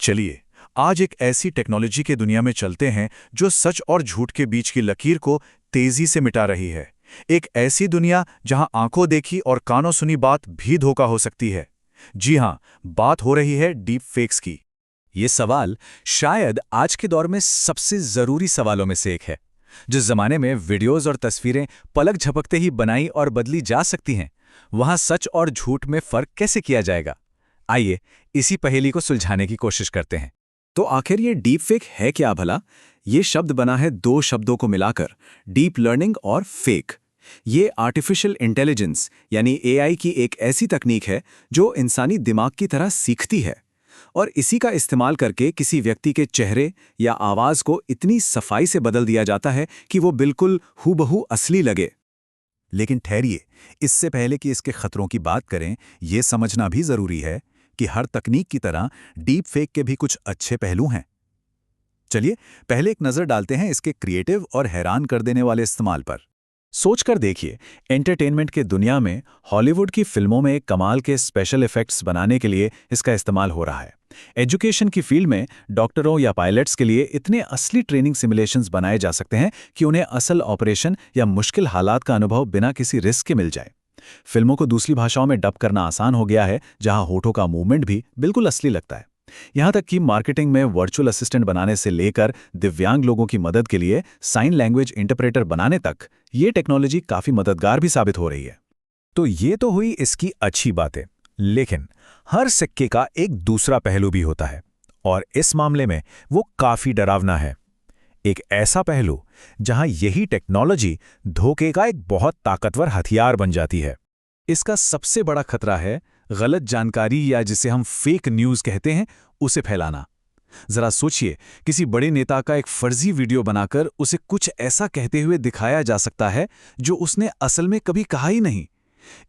चलिए, आज एक ऐसी टेक्नोलॉजी के दुनिया में चलते हैं जो सच और झूठ के बीच की लकीर को तेजी से मिटा रही है। एक ऐसी दुनिया जहां आंखों देखी और कानों सुनी बात भी धोखा हो सकती है। जी हां, बात हो रही है डीप फेक्स की। ये सवाल शायद आज के दौर में सबसे जरूरी सवालों में से एक है। जिस जमाने में वीडियोस और तस्वीरें पलक झपकते ही बनाई और बदली जा सकती हैं, वहां सच और झूठ में फर्क कैसे किया जाएगा? आइए इसी पहेली को सुलझाने की कोशिश करते हैं। तो आखिर ये डीप फेक है क्या भला? ये शब्द बना है दो शब्दों को मिलाकर, डीप लर्निंग और फेक। ये आर्टिफिशियल इंटेलिजेंस यानी एआई की एक ऐसी तकनीक है जो इंसानी दिमाग की तरह सीखती है, और इसी का इस्तेमाल करके किसी व्यक्ति के चेहरे या आवाज को इतनी सफाई से बदल दिया जाता है कि वो बिल्कुल हूबहू असली लगे। लेकिन ठहरिए, इससे पहले कि इसके खतरों की बात करें, ये समझना भी जरूरी है कि हर तकनीक की तरह डीप फेक के भी कुछ अच्छे पहलू हैं। चलिए पहले एक नजर डालते हैं इसके क्रिएटिव और हैरान कर देने वाले इस्तेमाल पर। सोचकर देखिए, एंटरटेनमेंट के दुनिया में हॉलीवुड की फिल्मों में कमाल के स्पेशल इफेक्ट्स बनाने के लिए इसका इस्तेमाल हो रहा है। एजुकेशन की फील्ड में डॉक्टरों या पायलट्स के लिए इतने असली ट्रेनिंग सिमुलेशंस बनाए जा सकते हैं कि उन्हें असल ऑपरेशन या मुश्किल हालात का अनुभव बिना किसी रिस्क के मिल जाए। फिल्मों को दूसरी भाषाओं में डब करना आसान हो गया है, जहां होठों का मूवमेंट भी बिल्कुल असली लगता है। यहां तक कि मार्केटिंग में वर्चुअल असिस्टेंट बनाने से लेकर दिव्यांग लोगों की मदद के लिए साइन लैंग्वेज इंटरप्रेटर बनाने तक ये टेक्नोलॉजी काफी मददगार भी साबित हो रही है। तो ये तो हुई इसकी अच्छी बातें, लेकिन हर सिक्के का एक दूसरा पहलू भी होता है, और इस मामले में वो काफी डरावना है। एक ऐसा पहलू जहां यही टेक्नोलॉजी धोखे का एक बहुत ताकतवर हथियार बन जाती है। इसका सबसे बड़ा खतरा है गलत जानकारी, या जिसे हम फेक न्यूज़ कहते हैं, उसे फैलाना। जरा सोचिए, किसी बड़े नेता का एक फर्जी वीडियो बनाकर उसे कुछ ऐसा कहते हुए दिखाया जा सकता है जो उसने असल में कभी कहा ही नहीं।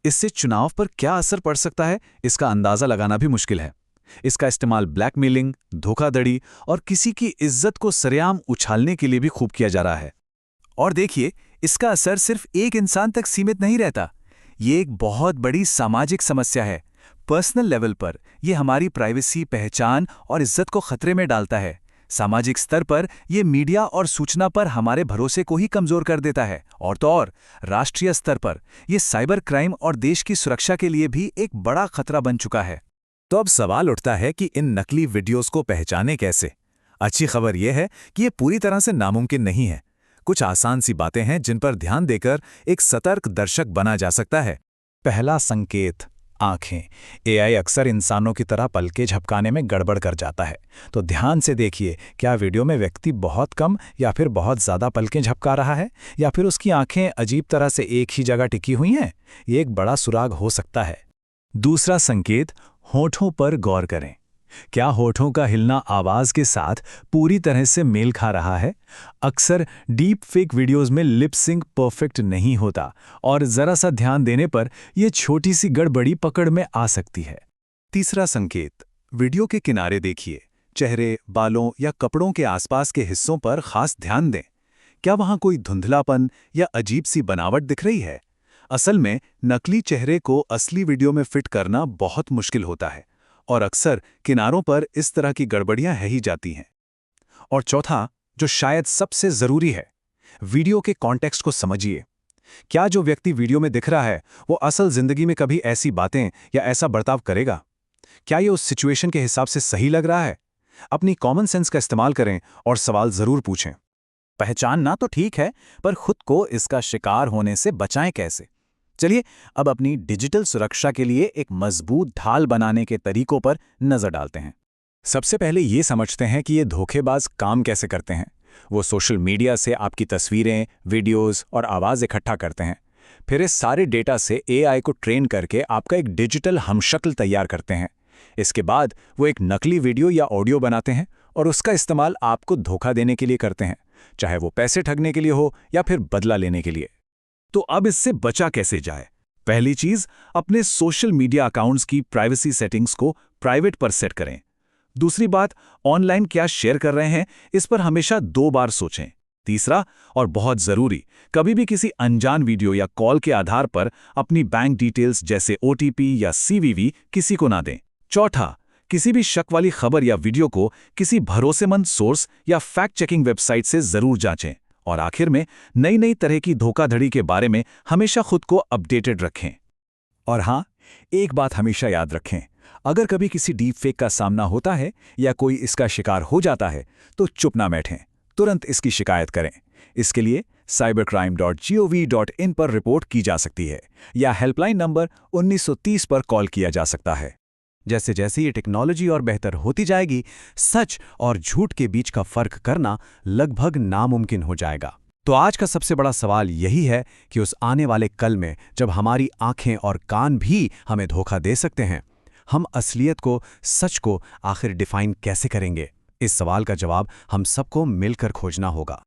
इससे चुनाव पर क्या असर पड़ सकता है, इसका अंदाजा लगाना भी मुश्किल है। इसका इस्तेमाल ब्लैकमेलिंग, धोखाधड़ी और किसी की इज्जत को सरेआम उछालने के लिए भी खूब किया जा रहा है। और देखिए, इसका असर सिर्फ एक इंसान तक सीमित नहीं रहता। ये एक बहुत बड़ी सामाजिक समस्या है। पर्सनल लेवल पर यह हमारी प्राइवेसी, पहचान और इज्जत को खतरे में डालता है। सामाजिक स्तर पर यह मीडिया और सूचना पर हमारे भरोसे को ही कमजोर कर देता है, और तो और राष्ट्रीय स्तर पर यह साइबर क्राइम और देश की सुरक्षा के लिए भी एक बड़ा खतरा बन चुका है। तो अब सवाल उठता है कि इन नकली वीडियोस को पहचाने कैसे? अच्छी खबर यह है कि ये पूरी तरह से नामुमकिन नहीं है। कुछ आसान सी बातें हैं जिन पर ध्यान देकर एक सतर्क दर्शक बना जा सकता है। पहला संकेत, आंखें। एआई अक्सर इंसानों की तरह पलकें झपकाने में गड़बड़ कर जाता है, तो ध्यान से देखिए, क्या वीडियो में व्यक्ति बहुत कम या फिर बहुत ज़्यादा पलकें झपका रहा है, या फिर उसकी आंखें अजीब तरह से एक ही जगह टिकी हुई हैं? ये एक बड़ा सुराग हो सकता है। दूसरा संकेत, होठों पर गौर करें। क्या होठों का हिलना आवाज के साथ पूरी तरह से मेल खा रहा है? अक्सर डीप फेक वीडियोस में लिप सिंक परफेक्ट नहीं होता, और जरा सा ध्यान देने पर यह छोटी सी गड़बड़ी पकड़ में आ सकती है। तीसरा संकेत, वीडियो के किनारे देखिए। चेहरे, बालों या कपड़ों के आसपास के हिस्सों पर खास ध्यान दें। क्या वहां कोई धुंधलापन या अजीब सी बनावट दिख रही है? असल में नकली चेहरे को असली वीडियो में फिट करना बहुत मुश्किल होता है, और अक्सर किनारों पर इस तरह की गड़बड़ियां है ही जाती हैं। और चौथा, जो शायद सबसे जरूरी है, वीडियो के कॉन्टेक्स्ट को समझिए। क्या जो व्यक्ति वीडियो में दिख रहा है वो असल जिंदगी में कभी ऐसी बातें या ऐसा बर्ताव करेगा? क्या ये उस सिचुएशन के हिसाब से सही लग रहा है? अपनी कॉमन सेंस का इस्तेमाल करें और सवाल जरूर पूछें। पहचानना तो ठीक है, पर खुद को इसका शिकार होने से बचाएं कैसे? चलिए अब अपनी डिजिटल सुरक्षा के लिए एक मजबूत ढाल बनाने के तरीकों पर नजर डालते हैं। सबसे पहले ये समझते हैं कि ये धोखेबाज काम कैसे करते हैं। वो सोशल मीडिया से आपकी तस्वीरें, वीडियोस और आवाज़ इकट्ठा करते हैं। फिर इस सारे डेटा से एआई को ट्रेन करके आपका एक डिजिटल हमशक्ल तैयार करते हैं। इसके बाद वो एक नकली वीडियो या ऑडियो बनाते हैं और उसका इस्तेमाल आपको धोखा देने के लिए करते हैं, चाहे वो पैसे ठगने के लिए हो या फिर बदला लेने के लिए। तो अब इससे बचा कैसे जाए? पहली चीज, अपने सोशल मीडिया अकाउंट्स की प्राइवेसी सेटिंग्स को प्राइवेट पर सेट करें। दूसरी बात, ऑनलाइन क्या शेयर कर रहे हैं इस पर हमेशा 2 बार सोचें। तीसरा और बहुत जरूरी, कभी भी किसी अनजान वीडियो या कॉल के आधार पर अपनी बैंक डिटेल्स जैसे ओटीपी या सीवीवी किसी को ना दें। चौथा, किसी भी शक वाली खबर या वीडियो को किसी भरोसेमंद सोर्स या फैक्ट चेकिंग वेबसाइट से जरूर जांचें। और आखिर में नई नई तरह की धोखाधड़ी के बारे में हमेशा खुद को अपडेटेड रखें। और हाँ, एक बात हमेशा याद रखें, अगर कभी किसी डीप फेक का सामना होता है या कोई इसका शिकार हो जाता है तो चुप ना बैठें, तुरंत इसकी शिकायत करें। इसके लिए cybercrime.gov.in पर रिपोर्ट की जा सकती है या हेल्पलाइन नंबर 1930 पर कॉल किया जा सकता है। जैसे जैसे ये टेक्नोलॉजी और बेहतर होती जाएगी, सच और झूठ के बीच का फर्क करना लगभग नामुमकिन हो जाएगा। तो आज का सबसे बड़ा सवाल यही है कि उस आने वाले कल में जब हमारी आंखें और कान भी हमें धोखा दे सकते हैं, हम असलियत को, सच को आखिर डिफाइन कैसे करेंगे? इस सवाल का जवाब हम सबको मिलकर खोजना होगा।